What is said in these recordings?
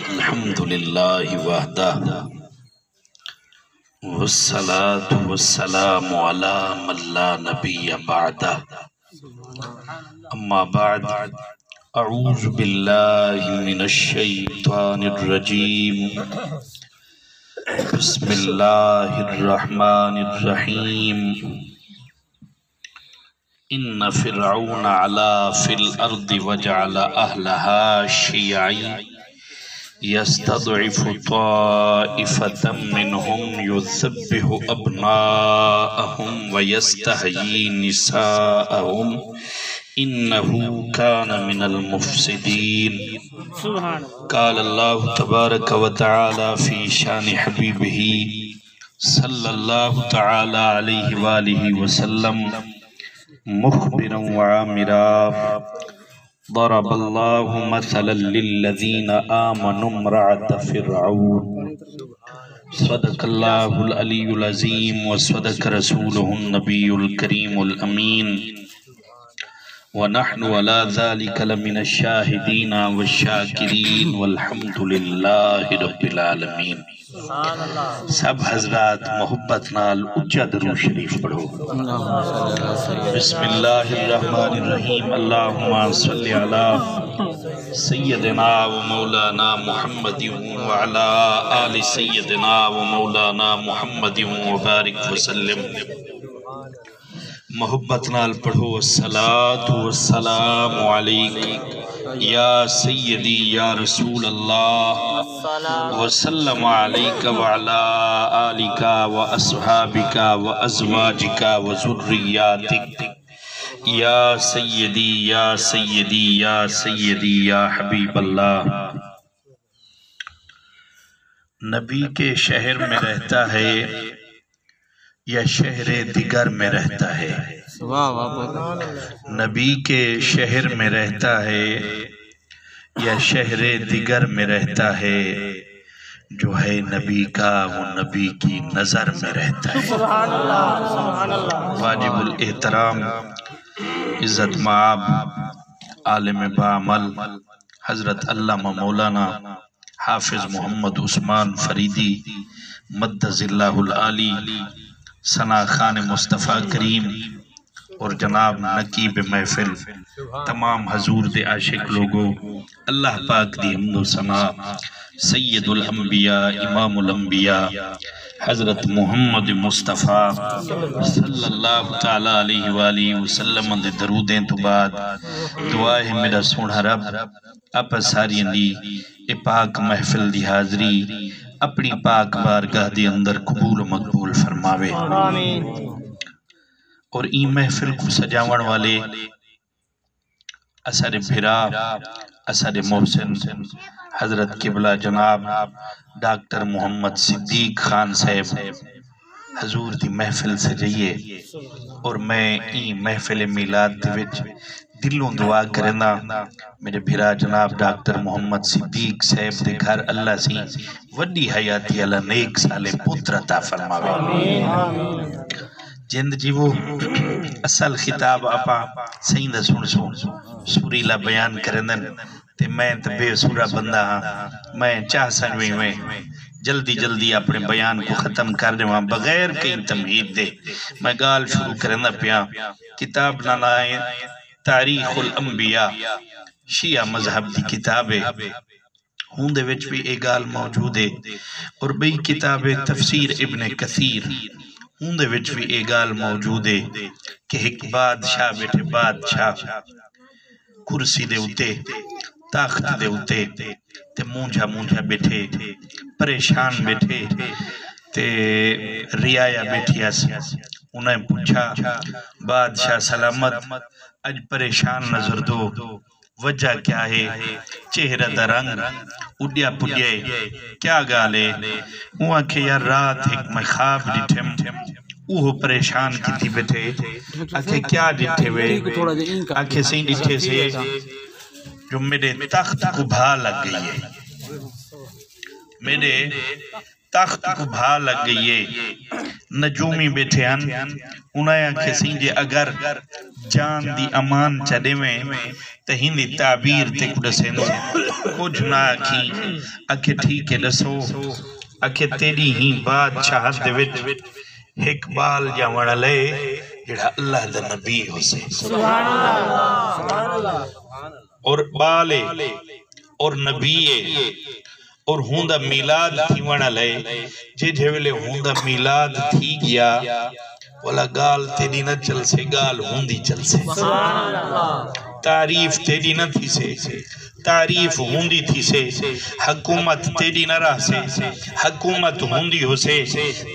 الحمدللہ وحدہ والصلاة والسلام علی من لا نبی بعدہ اما بعد اعوذ باللہ من الشیطان الرجیم بسم اللہ الرحمن الرحیم ان فرعون علا فی الارض وجعل اہلہا شیعی يستضعف طائفة منهم يذبح أبناءهم ويستحيي نساءهم إنه كان من المفسدين قال الله تبارك وتعالى في شان حبيبه صلى الله تعالى عليه وآله وسلم مخبرا وعامرا ضرب الله مثلا للذين آمنوا امرأة فرعون صدق الله العلي العظيم وصدق رسوله النبي الكريم الأمين ونحن على ذلك لمن الشاهدين والشاكرين والحمد لله رب العالمين. سب حضرات محبت نال اچھا درود شریف پڑھو. بسم اللہ الرحمن الرحیم. اللہم صلی علی سیدنا و مولانا محمد وعلا آل سیدنا و مولانا محمد وبارک وسلم. محبت نال پڑھو. الصلاة والسلام علیک یا سیدی یا رسول اللہ وسلم علیک وعلا آلک و اصحابک و ازواجک و ذریاتک یا سیدی یا سیدی یا سیدی یا حبیب اللہ. نبی کے شہر میں رہتا ہے یا شہر دیگر میں رہتا ہے؟ نبی کے شہر میں رہتا ہے یا شہر دیگر میں رہتا ہے؟ جو ہے نبی کا وہ نبی کی نظر میں رہتا ہے. واجب الاحترام عزت مآب عالم بعمل حضرت علامہ مولانا حافظ محمد عثمان فریدی مدد اللہ العالی ثنا خان مصطفیٰ کریم اور جناب نقیب محفل تمام حضور دے عاشق لوگوں، اللہ پاک دی حمد و ثنا سید الانبیاء امام الانبیاء حضرت محمد مصطفیٰ صلی اللہ تعالیٰ علیہ وآلہ وسلم دے درودیں تو بعد دعا ہے میرا سونا رب اپا ساری دی اے پاک محفل دی حاضری اپنی پاک بارگاہ دی اندر قبول و مقبول فرماوے. اور این محفل کو سجاون والے اثر بھرا اثر محسن حضرت قبلہ جناب ڈاکٹر محمد صدیق خان صاحب حضور دی محفل سے جائیے. اور میں این محفل میلاد دی وچ دلوں دعا کرنا میرے بھرا جناب ڈاکٹر محمد صدیق صاحب دے گھر اللہ سی وڈی حیاتی اللہ نیک سالے پتر عطا فرماوے. جند جی وہ اصل خطاب آپا سیندہ سن سوریلا بیان کرندن تے میں تے بے سورہ بندہ ہاں. میں چاہ سنویں میں جلدی جلدی اپنے بیان کو ختم کر دے وہاں بغیر کئی تمہید دے میں گال شروع کرندہ پیا. کتاب نہ لائیں تاریخ الانبیاء شیعہ مذہب دی کتاب ہے. ہون دے وچ بھی ایک گال موجود ہے. اور بئی کتاب تفسیر ابن کثیر ہون دے وچ بھی ایک گال موجود ہے کہ ایک بادشاہ بیٹھے بادشاہ کرسی دے اتے تاخت دے اتے تے مونجھا مونجھا بیٹھے پریشان بیٹھے تے ریایا بیٹھی اس. انہیں پوچھا بادشاہ سلامت اج پریشان نظر دو وجہ کیا ہے؟ چہرہ دا رنگ اڈیا پڈیا کیا گالے؟ وہ آنکھے یا رات ایک میں خواب ڈٹھم وہ پریشان کی تھی بیٹھے. آنکھے کیا ڈٹھے ہوئے؟ آنکھے سے ڈٹھے سے جو میرے تخت کو بھا لگ گئی ہے، میرے تخت کو بھا لگ گئی ہے، نجومی بیٹھے ہیں انہیں کسی جے اگر جان دی امان چڑے میں تہین دی تعبیر تے کڑسے دو کچھ نہ آکھی اکھے ٹھیک ہے لسو اکھے تیری ہی بادشاہت دے وچ ایک بال جاوڑا لے جڑا اللہ دا نبی ہو سے سبحان اللہ اور بالے اور نبیے اور ہوندہ میلاد تھی وڑا لے جے جھولے ہوندہ میلاد تھی گیا والا گال تیری نہ چل سے گال ہوندی چل سے تعریف تیری نہ تھی سے تعریف ہوندی تھی سے حکومت تیری نہ رہ سے حکومت ہوندی ہو سے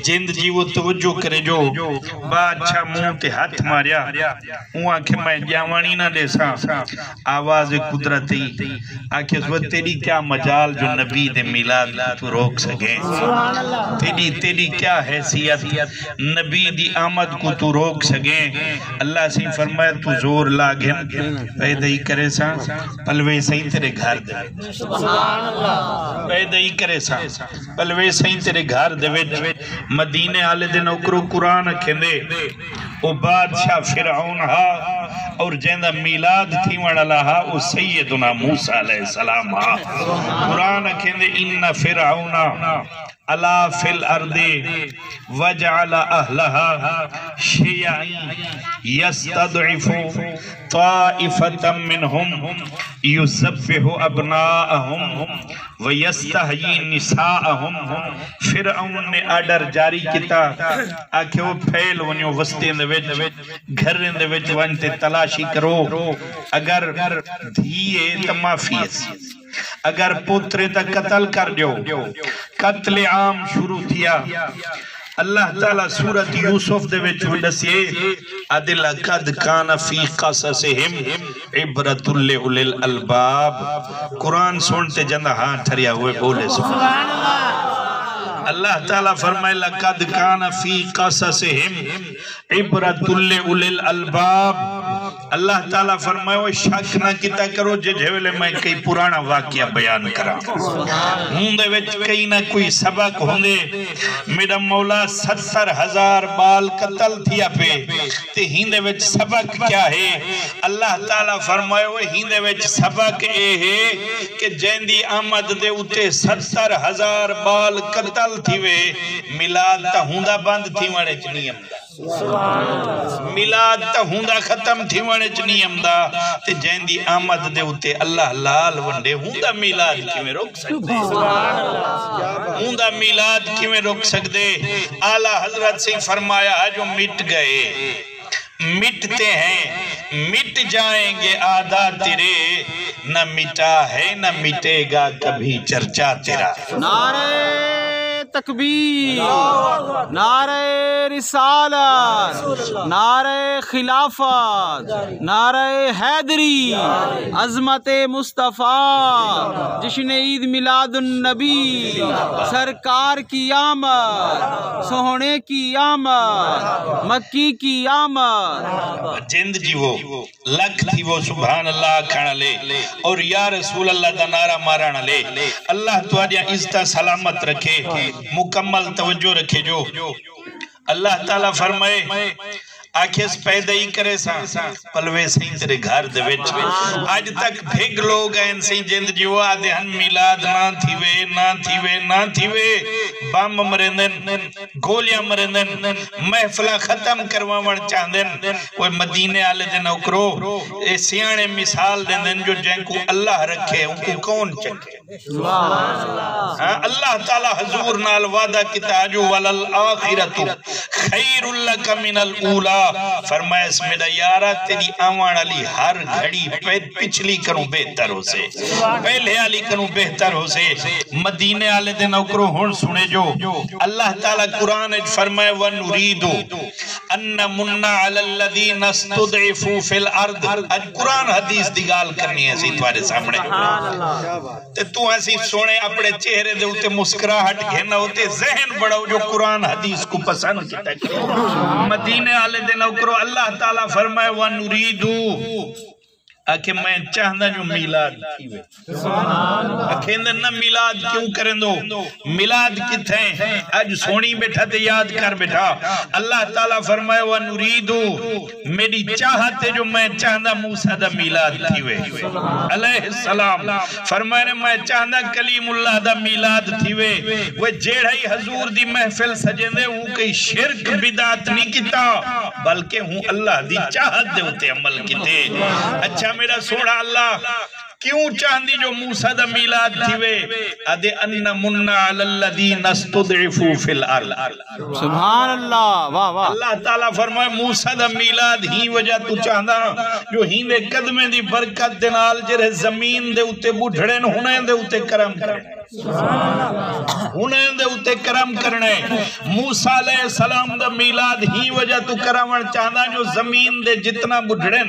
جند جی وہ توجہ کرے جو بادشاہ منہ تے ہاتھ ماریا وہاں کہ میں جاوانی نہ دے سا آواز قدرتی آکھے وہ تیری کیا مجال جو نبی دے میلاد تو روک سکیں تیری کیا حیثیت نبی دی آمد کو تو روک سکیں اللہ سے فرمایا تو زور لاغن پیدا ہی کرے سا پلوے سہی تیرے گھر دے پیدا ہی کرے سا پلوے سہی تیرے گھر دے مدینے آلے دن اکرو قرآن کھندے او بادشاہ فرعون ہا اور جیندہ میلاد تھی وڑا لہا او سیدنا موسیٰ علیہ السلام ہا قرآن کھندے ان فرعون علا فی الارض وجعل اہلہا شیعین یستضعف طائفتا منہم یسبح ابناءہم ویستحیی نساءہم فرعون نے آڈر جاری کیتا آکھے وہ پھیل ونیو وسطین دے وچ گھرین دے وچ ونتے تلاشی کرو اگر دھیئے تمافی ہے اگر پترے تا قتل کر جو قتل عام شروع تھیا اللہ تعالیٰ سورت یوسف دے وچ ودسیے عدل قد کان فی قصصہم عبرت لأولی الالباب قرآن سنتے جندہ ہاں ٹھریا ہوئے بولے سبحان اللہ تعالیٰ فرمائے لقد کان فی قصصہم عبرت لأولی الالباب اللہ تعالیٰ فرمائے وہ شک نہ کیتا کرو جھولے میں کئی پرانا واقعہ بیان کرا ہوندے وچ کئی نہ کوئی سبق ہوندے میرا مولا 70,000 بال قتل تھیا پہ تے ہندے وچ سبق کیا ہے اللہ تعالیٰ فرمائے وہ ہندے وچ سبق اے ہے کہ جیندی آمد دے اتے 70,000 بال قتل تھی وے میلاد تا ہوندہ بند تھی وڑے چنی امدہ میلاد تا ہوندہ ختم تھی وڑے چنی امدہ تے جیندی آمد دے اتے اللہ لال ونڈے ہوندہ میلاد کی میں روک سکتے ہوندہ میلاد کی میں روک سکتے اعلیٰ حضرت سے فرمایا جو مٹ گئے مٹتے ہیں مٹ جائیں گے آدھا تیرے نہ مٹا ہے نہ مٹے گا کبھی چرچا تیرا نعرہ تکبیر نعرہ رسالت نعرہ خلافت نعرہ حیدری عظمت مصطفیٰ جشن عید میلاد النبی سرکار کی آمد سوہنے کی آمد مکی کی آمد جند جی وہ لکھ تھی وہ سبحان اللہ کھانا لے اور یا رسول اللہ دا نعرہ مارانا لے اللہ تو آدیا عزت سلامت رکھے مکمل توجہ رکھے جو اللہ تعالیٰ فرمائے آکھیس پیدا ہی کرے سا پلوے سہیں تیرے گھر دے وچ آج تک بھگ لوگ ہیں سہیں جند جو آدھے ہن میلاد نہ تھیوے نہ تھیوے نہ تھیوے بام مرندن گولیاں مرندن محفلہ ختم کرواون چاندن وہ مدینے آلے دن اکرو اے سیانے مثال دن جو جن کو اللہ رکھے ان کو کون چکے اللہ تعالیٰ حضور نال وعدہ کتا جو والآخرت خیر لک من الاولا فرمایا اس میں دا یارہ تیری آوان علی ہر گھڑی پچھلی کروں بہتر ہو سے پہلے علی کروں بہتر ہو سے مدینے آلے دن اکرو ہون سنے جو اللہ تعالیٰ قرآن فرمایا وَنُرِيدُ أَنَّ مُنَّ عَلَى الَّذِينَ اسْتُضْعِفُوا فِي الْأَرْضِ آج قرآن حدیث دیگال کرنی ہے سی تمہارے سامنے تو ایسی سونے اپنے چہرے دے ہوتے مسکراہٹ گھینا ہوتے ذہن بڑھو جو قرآن حدیث کو پسند کیتا ہے مدینے آلے دن اکرو اللہ تعالیٰ فرمائے وَنُرِيدُ آکھے میں چاہندہ جو میلاد تھی وے اکھیندے نہ میلاد کیوں کریں دو میلاد کتھیں اج سونی بیٹھا تے یاد کر بیٹھا اللہ تعالیٰ فرمائے وَنُرِيدُ میری چاہتے جو میں چاہندہ موسیٰ دا میلاد تھی وے علیہ السلام فرمائے میں چاہندہ کلیم اللہ دا میلاد تھی وے وہ جیڑھائی حضور دی محفل سجن دے وہ کئی شرک بدعت نہیں کیتا بلکہ ہوں اللہ دی چاہت دے ہوتے عمل کیتے اچھا میرا سوڑا اللہ کیوں چاہندی جو موسیٰ دا میلاد تھی وے ادھے انہ منہ علی الذین استضعفوا فی الارض سبحان اللہ واہ واہ اللہ تعالیٰ فرمائے موسیٰ دا میلاد ہی وجہ تو چاہندہ جو ہی دے قدمیں دی برکت دنال جرہ زمین دے اتے بڑھڑیں ہونے دے اتے کرم کریں ہونے دے اتے کرم کرنے موسیٰ علیہ السلام دا میلاد ہی وجہ تو کرمن چاہندہ جو زمین دے جتنا بڑھڑیں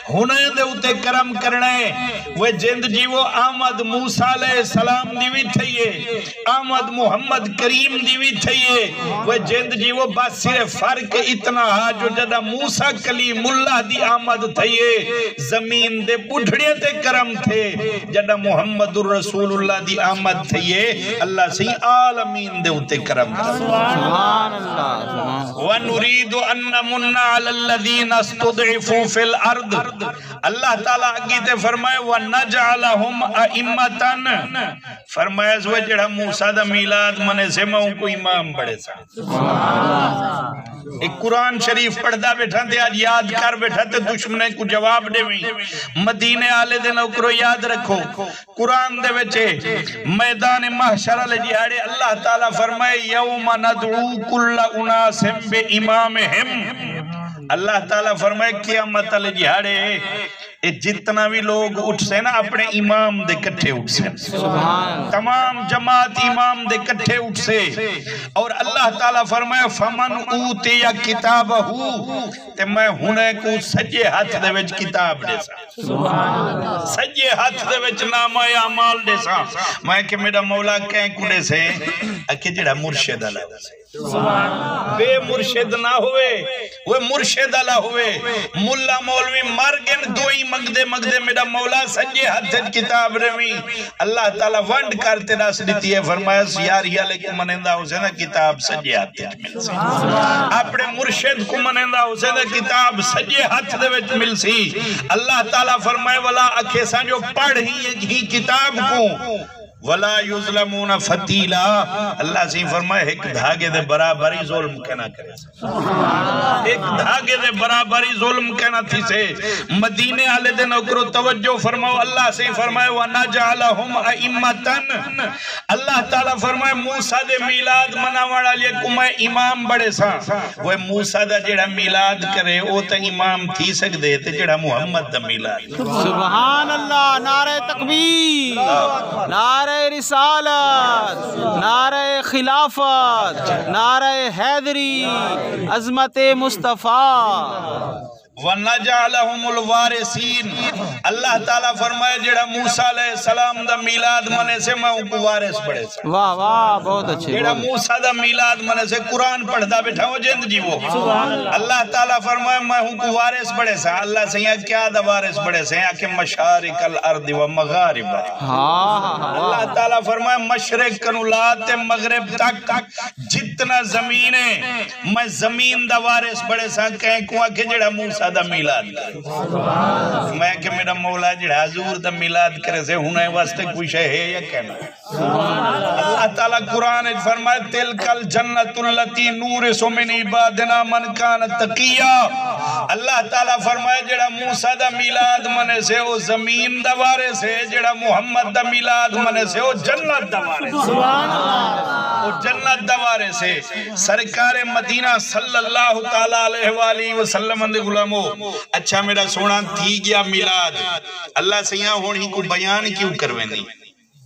ہونے دے اتے کرم کرنے وہ جند جی وہ آمد موسیٰ علیہ السلام دیوی تھئیے آمد محمد کریم دیوی تھئیے وہ جند جی وہ بس صرف فرق اتنا جو جدہ موسیٰ کلیم اللہ دی آمد تھئیے زمین دے بڑھڑے تے کرم تھے جدہ محمد الرسول اللہ دی آمد تھئیے اللہ سی عالمین دے اتے کرم سبحان اللہ وَنُرِيدُ أَنَّ مُنَّ عَلَى الَّذِينَ اسْتُضْعِفُوا فِي الْأَرْضِ اللہ تعالیٰ آگیتے فرمائے وَنَجْعَلَهُمْ أَئِمَّةً فرمائے اس وجہ جڑا موسیٰ دا میلاد منے سے میں ان کو امام بڑے سا ایک قرآن شریف پڑھدا بیٹھا تھے آج یاد کر بیٹھا تھے دشمنے کو جواب دے ہوئی مدینے آلے دے نوکرو یاد رکھو قرآن دے وچے میدان محشر لجیہاڑے اللہ تعالیٰ فرمائے یوم ندعو کل اناسم بے امامہم اللہ تعالیٰ فرمائے قیامت لجیہاڑے جتنا بھی لوگ اٹھ سے نا اپنے امام دے کٹھے اٹھ سے تمام جماعت امام دے کٹھے اٹھ سے اور اللہ تعالیٰ فرمائے فمن اوتی یا کتابہو تے میں ہونے کو سجے ہاتھ دے وچ کتاب دے سا سجے ہاتھ دے وچ نامہ اعمال دے سا میں کہ میرا مولا کہیں کنے سے اکھے جڑا مرشد اللہ سے بے مرشد نہ ہوئے وہ مرشد اللہ ہوئے ملا مولوی مرگن دوئی مگدے میرا مولا سجے ہاتھ کتاب روی اللہ تعالیٰ ونڈ کرتے راس دیتی ہے فرمایا سیاری علیکم منندہ حسینہ کتاب سجے ہاتھ مل سی اپنے مرشد کو منندہ حسینہ کتاب سجے ہاتھ دے وچ مل سی اللہ تعالیٰ فرمائے والا اکھیساں جو پڑھ ہی کتاب کو ولا یظلمون فتیلا اللہ سے فرمائے ایک دھاگے دے برابری ظلم کہنا کرے ایک دھاگے دے برابری ظلم کہنا تھی سے مدینے آلے دے نوکرو توجہ فرماؤ اللہ سے فرمائے وَنَجَعَلَهُمْ أَئِمَّةً اللہ تعالیٰ فرمائے موسیٰ دے میلاد مناوڑا لئے کو میں امام بڑے سا وہ موسیٰ دا جڑا میلاد کرے او تا امام تھی سک دے تے جڑا محمد دا میلاد سبحان اللہ نعرہ تکبیر نعرہ رسالت نعرہ خلافت نعرہ حیدری عظمت مصطفیٰ وَنَجَعَلَهُمُ الْوَارِثِينَ اللہ تعالیٰ فرمائے جڑا موسیٰ علیہ السلام دا میلاد منے سے میں ان کو وارث پڑھے سا واہ واہ بہت اچھے جڑا موسیٰ دا میلاد منے سے قرآن پڑھدا بیٹھا ہو جند جی وہ اللہ تعالیٰ فرمائے میں ان کو وارث پڑھے سا اللہ سے یہاں کیا دا وارث پڑھے سا یہاں کہ مشارق الارض و مغارب اللہ تعالیٰ فرمائے مشرق کنولات مغرب تک جتنا زمینیں میں زمین دا وارث پڑھے سا کہیں کوا کہ جڑا موسیٰ دا میلاد کرے میں کہ میرا مولا جڑا حضور دا میلاد کرے سے ہونے واسطے کوئی شے ہے یا کہنا اللہ تعالیٰ قرآن فرمائے تلک الجنت اللتی نورث من عبادنا من کان تقیا اللہ تعالیٰ فرمائے جڑا موسیٰ دا میلاد منے سے وہ زمین دا وارث ہے جڑا محمد دا میلاد منے سے وہ جنت دا وارث وہ جنت دا وارث ہے سرکار مدینہ صلی اللہ تعالیٰ علیہ وآلہ وسلم اندے غلاموں اچھا میرا سونا تھی گیا میلاد اللہ سے یہاں ہونی کو بیان کیوں کرویں نہیں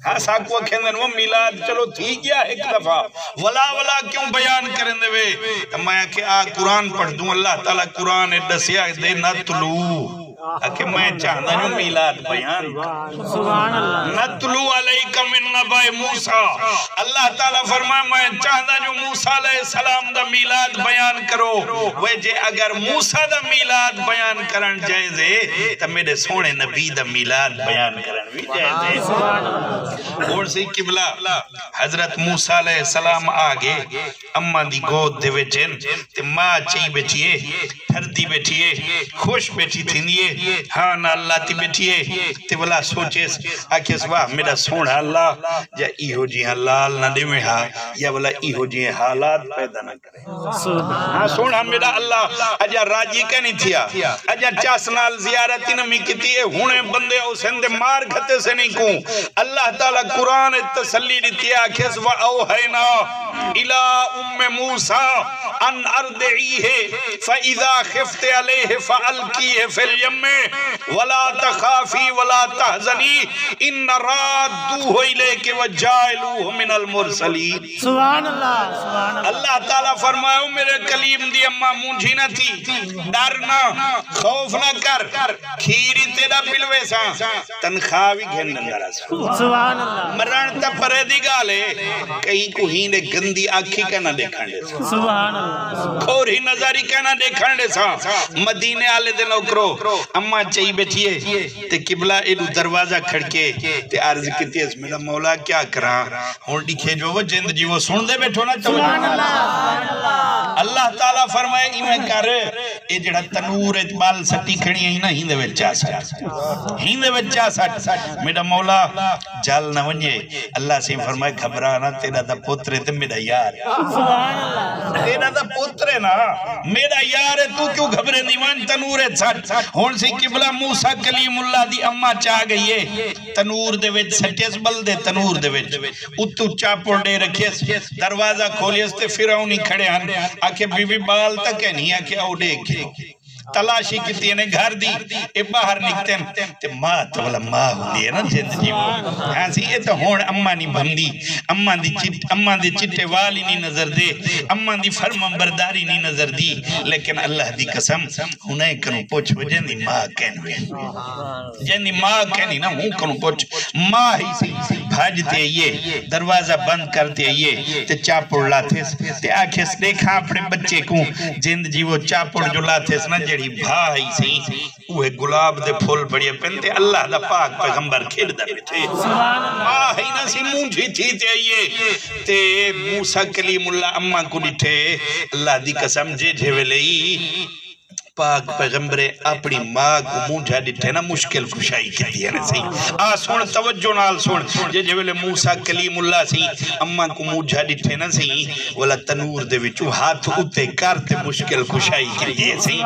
ہاں ساکوہ کھیندن وہ میلاد چلو تھی گیا ایک دفعہ ولا کیوں بیان کریں دے وے میں کہ قرآن پڑھ دوں اللہ تعالیٰ قرآن دسیا دے نتلو کہ میں چاہتا ہوں میلاد بیان نتلو علیکم من نبأ موسیٰ اللہ تعالیٰ فرمائے میں چاہتا ہوں موسیٰ علیہ السلام دا میلاد بیان کرو وہ جے اگر موسیٰ دا میلاد بیان کرن جائزے تو میرے سونے نبی دا میلاد بیان کرن بھی جائزے اور سی قبلہ حضرت موسیٰ علیہ السلام آگے اممہ دی گود دے وچن تے ماں چاہی بیٹھئے پھردی بیٹھئے خوش بیٹھی تھی نیے ہاں نا اللہ تی بیٹھئے تے والا سوچے آکھیس واہ میرا سونا اللہ جا ایہو جی ہاں لال نہ دے میں ہاں یا والا ایہو جی حالات پیدا نہ کرے ہاں سونا میرا اللہ اجا راجی کا نہیں تھیا اجا چاسنال زیارتی نمی کتی ہے ہونے بندے او سندھ مار گھتے سے نہیں کوں اللہ تعالیٰ قرآن تسلی دیتی ہے آکھیس وَأَوْحَيْنَا إِلَىٰ أُمِّ مُوسَىٰ أَنْ أَرْدِعِيهِ فَإِذَا خِفْتِ عَلَيْهِ فَأَلْقِيهِ فِي الْيَمِّ وَلَا تَخَافِي وَلَا تَحْزَنِي إِنَّ رَادُّوهُ إِلَيْكِ وَجَاعِلُوهُ مِنَ الْمُرْسَلِينَ سبحان اللہ اللہ تعالیٰ فرمائے میرے کلیم دی اماں مونجھی نہ تھی ڈرنا خوف نہ کر کھیری تیرا پلوے سا تنخواہی گھن نگارا سا سبحان اللہ مران تا پرے دی گالے کہیں کو ہی نے گندی آنکھی کا نہ دیکھن دے سا سبحان اللہ کھوری نظاری کا نہ دیکھن دے سا مدینے آلے دے نوکرو اماں چاہی بیٹھئے تے قبلہ ایڈو دروازہ کھڑکے تے عرض کیتی ہے میرا مولا کیا کرا ہون دیکھے جو وہ جند جی وہ سن دے بیٹھو نا سبحان اللہ اللہ تعالیٰ فرمائے ایمیں کر اے جڑا تنور اتبال سٹی کھڑی ہے ہی دے وچا سٹ میرا مولا جال نہ ونجے اللہ سے فرمائے گھبرانا تیرا دا پتر ہے تے میرا یار تیرا دا پتر ہے نا میرا یار ہے تو کیوں گھبرے دیوان تنور سٹ ہون سے قبلہ موسیٰ کلیم اللہ دی اممہ چاہ گئی ہے تنور دے وچ سٹیس بل دے تنور دے وچ اتو چاپڑ دے رکھیس دروازہ کھولیس تے فیرونی کھڑے ہن آکے بی بی بال تک ہے نہیں آکے او دیکھے تلاشی کی تینے گھر دی اے باہر نکتے ہیں تے ماں تو والا ماں ہوندی ہے نا جند جیو ہاں سی اے تو ہون اممہ نہیں بھمدی اممہ دی چٹے والی نہیں نظر دے اممہ دی فرم برداری نہیں نظر دی لیکن اللہ دی قسم ہنے کنو پوچھ وہ جندی ماں کہنوے جندی ماں کہنی نا ہوں کنو پوچھ ماں ہی سی بھاجتے یہ دروازہ بند کرتے یہ تے چاپڑ لاتے تے آکھیس دیکھا اپنے بچے کو جند جیو چاپڑ جو لاتے نا جڑی بھائی سی اوہ گلاب دے پھول بڑی پہنتے اللہ دا پاک پیغمبر کھل دا بیٹھے آہی نا سی مونجھی تھی تے یہ تے موسیٰ کلیم اللہ اممہ کو ڈٹھے اللہ دی قسم جے ویلئی پاک پیغمبر اپنی ماں کو مونجھا ڈٹھے نا مشکل کشائی کی دی ہے نا سی سن توجہ نال سن جے ویلے موسیٰ کلیم اللہ سی اممہ کو مونجھا ڈٹھے نا سی والا تنور دے وچو ہاتھ اتے کرتے مشکل کشائی کی دی ہے سی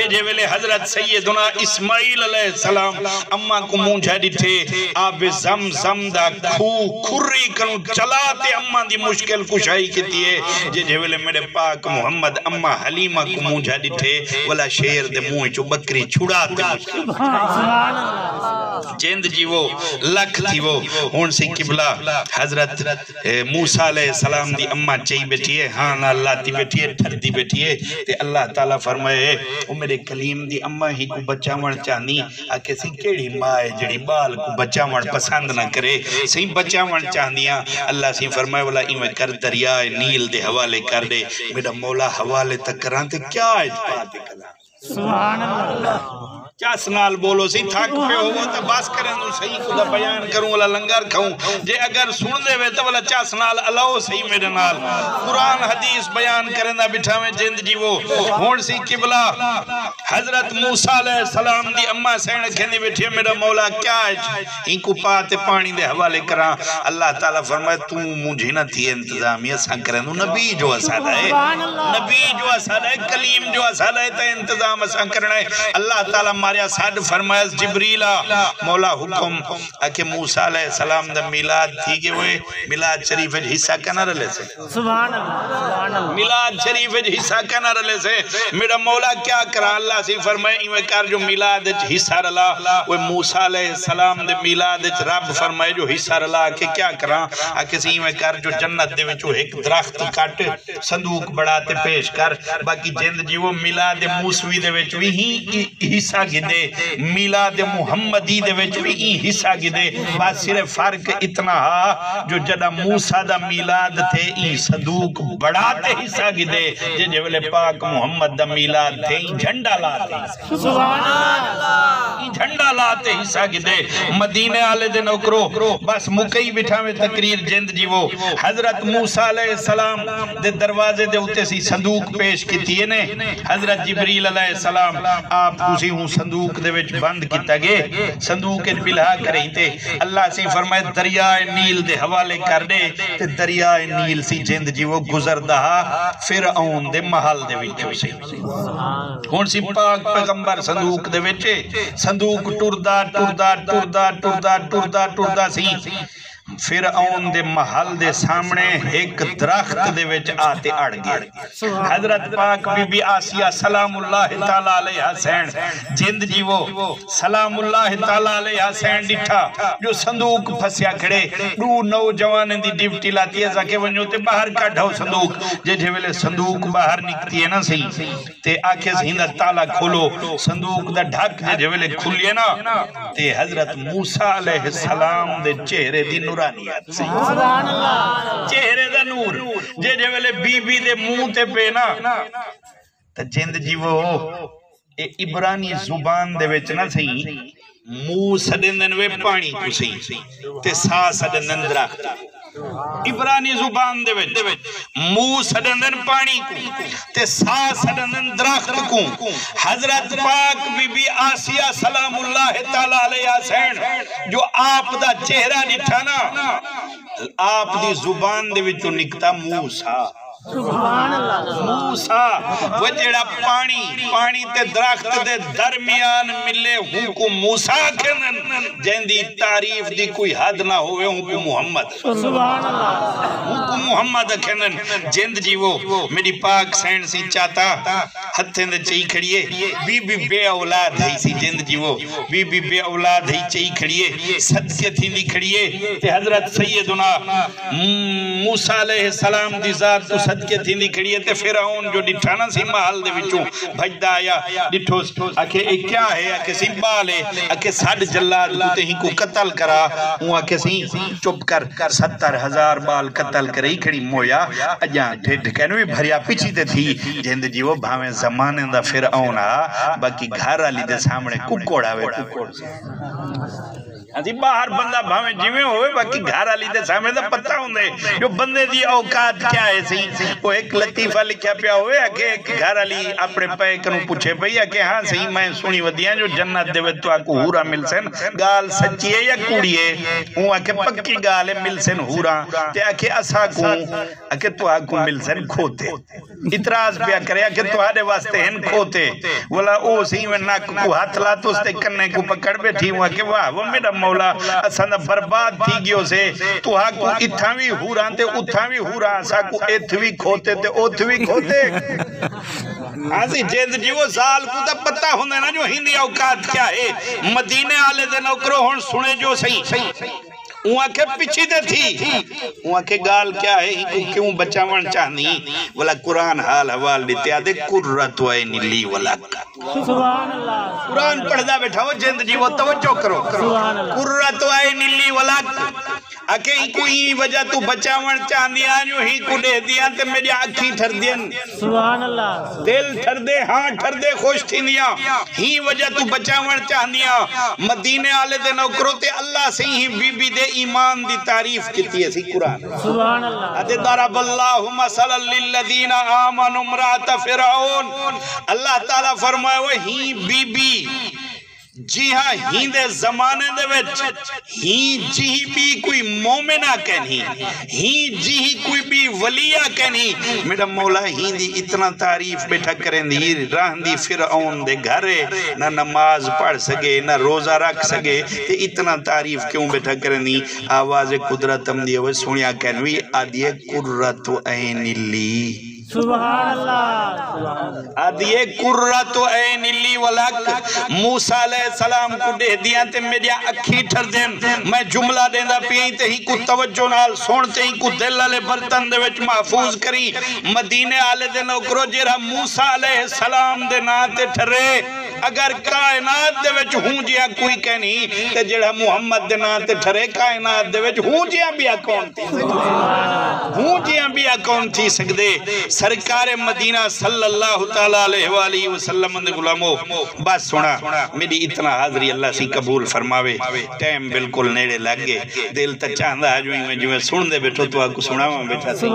جے ویلے حضرت سیدنا اسماعیل علیہ السلام اممہ کو مونجھا ڈٹھے آب زمزم دا کھری کنو چلاتے اممہ دی مشکل کشائی کی دی ہے جے ویلے میرے پاک محمد اممہ حلیمہ کو مونجھا ڈٹھے والا شیر دے موہ چو بکری چھڑاتے جند جی وہ لکھ تھی وہ ہون سے قبلہ حضرت موسیٰ علیہ السلام دی اممہ چاہی بیٹھی ہے ہاں نا اللہ تی بیٹھی ہے تھر دی بیٹھی ہے تے اللہ تعالیٰ فرمائے وہ میرے کلیم دی اممہ ہی کو بچہ مڑ چاہنی آکے سی کیڑی ماں ہے جڑی بال کو بچہ مڑ پسند نہ کرے سی بچہ مڑ چاہنیاں اللہ سی فرمائے والا ایمیں کر دریائے نیل دے حوالے کر دے میرا مولا حوالے تک کرانتے کیا اجپاتے کلا سبحان اللہ چاس نال بولو سی تھاک پہ ہوگا تا باس کریں دو صحیح خدا بیان کروں والا لنگر کھاؤں جے اگر سن دے وے تا والا چاس نال اللہ صحیح میرے نال قرآن حدیث بیان کریں دا بٹھا میں جند جی وہ ہون سی قبلہ حضرت موسیٰ علیہ السلام دی اممہ سینڈ کھیندی بیٹھی ہے میرا مولا کیا ہے ان کو پاتے پانی دے حوالے کران اللہ تعالیٰ فرمائے تو مجھے نہ تھی انتظامیہ سان کریں دو نبی جو اسادہ ہے نبی جو اسادہ ہے کلیم جو اسادہ ہے تا انتظام اسان کرنا ہے اللہ تعالیٰ ماریا ساتھ فرمائے جبریلہ مولا حکم اکے موسیٰ علیہ السلام دا میلاد تھی کہ وہ میلاد شریف حصہ کا نہ رلے سے سبحان اللہ میلاد شریف حصہ کا نہ رلے سے میرا مولا کیا کرا اللہ سے فرمائے ایوے کار جو میلاد حصہ رلا وہ موسیٰ علیہ السلام دے میلاد رب فرمائے جو حصہ رلا کہ کیا کرا اکے سے ایوے کار جو جنت دے وچو ایک درخت کٹ صندوق بڑھاتے پیش کر باقی جند جی وہ میلاد موسوی دے وچو ہی حصہ گھن گدے میلاد محمدی دے وچ بھی ای حصہ گدے بس صرف فرق اتنا جو جڑا موسیٰ دا میلاد تھے ای صندوق بڑا تے حصہ گدے جے ویلے پاک محمد دا میلاد تھے ای جھنڈا لاتے سبحان اللہ ای جھنڈا لاتے حصہ گدے مدینے آلے دے نوکرو بس مکئی بٹھا میں تقریر جند جی وہ حضرت موسیٰ علیہ السلام دے دروازے دے ہوتے سی صندوق پیش کی تھی نے حضرت جبریل علیہ السلام آپ کسی ہوں صندوق دے وچ بند کیتا گے صندوق اچ بلہا کریں تے اللہ سی فرمائے دریائے نیل دے حوالے کر دے تے دریائے نیل سی جند جی وہ گزر دہا فرعون دے محل دے وچوں سی ہون سی پاک پیغمبر صندوق دے وچے صندوق ٹردا ٹردا ٹردا ٹردا ٹردا ٹردا سی فرعون دے محل دے سامنے ایک درخت دے وچ آتے اڑ گئے حضرت پاک بی بی آسیہ سلام اللہ تعالیٰ علیہ حسین جند جی وہ سلام اللہ تعالیٰ علیہ حسین ڈٹھا جو صندوق پھسیا کھڑے دو نوجوان دی ڈیوٹی لاتی ہے زکے ونجو تے باہر کھڑھو صندوق جے ویلے صندوق باہر نکتی ہے نا سی تے آکھے زہندہ تالا کھولو صندوق دا ڈھک جے ویلے کھلیے نا تے حضرت موسیٰ علیہ السلام دے چہرے دی نورانیات سے چہرے دا نور جے ویلے بی بی دے منہ تے پینا تا جند جی وہ عبرانی زبان دے وچ نہ سی منہ سڈندن وے پانی کو سی تے سا سڈندن درخت عبرانی زبان دے وچ منہ سڈندن پانی کو تے سا سڈندن درخت کو حضرت پاک بی بی آسیہ سلام اللہ تعالیٰ علیہ حسین جو آپ دا چہرہ نٹھانا آپ دی زبان دے وچ نکتا موسیٰ سبحان اللہ موسیٰ وہ جڑا پانی تے درخت دے درمیان ملے ہوں کو موسیٰ کھنن جن دی تعریف دی کوئی حد نہ ہوئے ہوں کو محمد سبحان اللہ ہوں کو محمد کھنن جند جی وہ میری پاک سین سی چاہتا ہتھیں دے چاہی کھڑیے بی بی بے اولاد ہے سی جند جی وہ بی بی بے اولاد ہے چاہی کھڑیے صدقے تھی دی کھڑیے تے حضرت سیدنا موسیٰ علیہ السلام دی ذات تو صدقے تھی دی کھڑیے تے فرعون جو ڈٹھانا سی محل دے وچوں بھجدہ آیا ڈٹھو آکے ایک کیا ہے آکے سی بالے آکے ساڑھ جلاد تے ہی کو قتل کرا ہوں آکے سی چپ کر 70,000 بال قتل کرے کھڑی مویا اجاں ٹھیٹ کہنوی بھریا پیچھی تے تھی جند جی وہ بھاویں زمانے دا فرعون باقی گھر علی دے سامنے ککوڑا وے ککوڑ سے باہر بندہ بھاویں جیویں ہوئے باقی گھر علی دے سامنے دا پتہ ہوندے جو بندے دی اوقات کیا ہے سی وہ ایک لطیفہ لکھیا پیا ہوئے کہ ایک گھر علی اپنے پے کنو پوچھے پئی کہ ہاں صحیح میں سنی ودیاں جو جنت دے وچ تو آکو ہورا مل سن گال سچی ہے یا کوڑی ہے ہوں آکے پکی گال ہے مل سن ہورا تے آکے اسا کو آکے تو آکو مل سن کھوتے اتراز پیا کرے آکے تو آدے واسطے ہن کھوتے بولا او صحیح میں ناک کو ہاتھ لاتو استے کنے کو پکڑ بیٹھی ہوں آکے واہ وہ میرا مولا اساں برباد تھی گیو سے تو ہاں کو اتھاوی ہوران تے اتھاوی ہوران اسا کو اتھوی کھوتے تے اتھوی کھوتے آسی جند جی وہ زال کو تا پتہ ہوندے نا جو ہندی اوقات کیا ہے مدینے آلے دے نوکرو ہون سنے جو صحیح وہاں کے پیچھے دے تھی وہاں کے گال کیا ہے ہی کو کیوں بچاون چاہنی ولا قرآن حال حوال دیتے آدھے قررت وعین لی ولک سبحان اللہ قرآن پڑھدا بیٹھا ہو جند جی وہ توجہ کرو قررت وعین لی ولک اکے ہی کوئی وجہ تو بچاون چاہنی آنیو ہی کو دے دیا تے میری آنکھی ٹھر دین سبحان اللہ دل ٹھر دے ہاں ٹھر دے خوش تھی دیا ہی وجہ تو بچاون چاہنی مدینے آلے دے نوکرو تے اللہ سے ہی بی بی دے ایمان دی تعریف کیتی ہے سی قرآن سبحان اللہ ادھے ضرب اللہ مثلا للذین آمنوا امرأۃ فرعون اللہ تعالیٰ فرمائے وہ ہی بی بی جی ہاں ہی دے زمانے دے وچ ہی جی بھی کوئی مومنہ کہنی ہی جی کوئی بھی ولیہ کہنی میرا مولا ہی دی اتنا تعریف بیٹھا کریں دی رہن دی فرعون دے گھرے نہ نماز پڑھ سکے نہ روزہ رکھ سکے تے اتنا تعریف کیوں بیٹھا کریں دی آواز قدرت ہم دی وہ سنیا کہنوی آدھیے قررت عین لی سبحان اللہ آدھیے قررت عین لی ولک موسیٰ علیہ السلام کو دے دیا تے میری اکھی ٹھر دین میں جملہ دیندہ پی تے ہی کو توجہ نال سونتے ہی کو دل علیہ برتن دے وچ محفوظ کری مدینے آلے دے نوکرو جیرہ موسیٰ علیہ السلام دے ناتے ٹھرے اگر کائنات دے وچ ہوں جیاں کوئی کہنی تے جڑا محمد دے نام تے ٹھرے کائنات دے وچ ہوں جیاں بھی کون تھی ہوں جیاں بھی کون تھی سکدے سرکار مدینہ صلی اللہ تعالیٰ علیہ وآلہ وسلم دے غلامو بس سنا میری اتنا حاضری اللہ سی قبول فرماوے ٹائم بالکل نیڑے لگ گئے دل تا چاہندہ جو میں سن دے بیٹھو تو آپ کو سناواں بیٹھا سی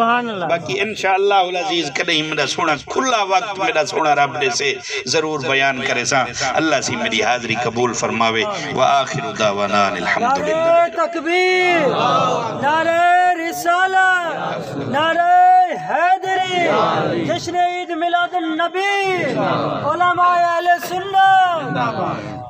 باقی انشاءاللہ العزیز کدیں میرا سونا کھلا وقت میرا سونا رب نے سے ضرور بیان کرے سا اللہ سی میری حاضری قبول فرماوے وآخر دعوانا الحمدللہ نعرہ تکبیر نعرہ رسالت نعرہ حیدری جشن عید میلاد النبی علماء اہل سنت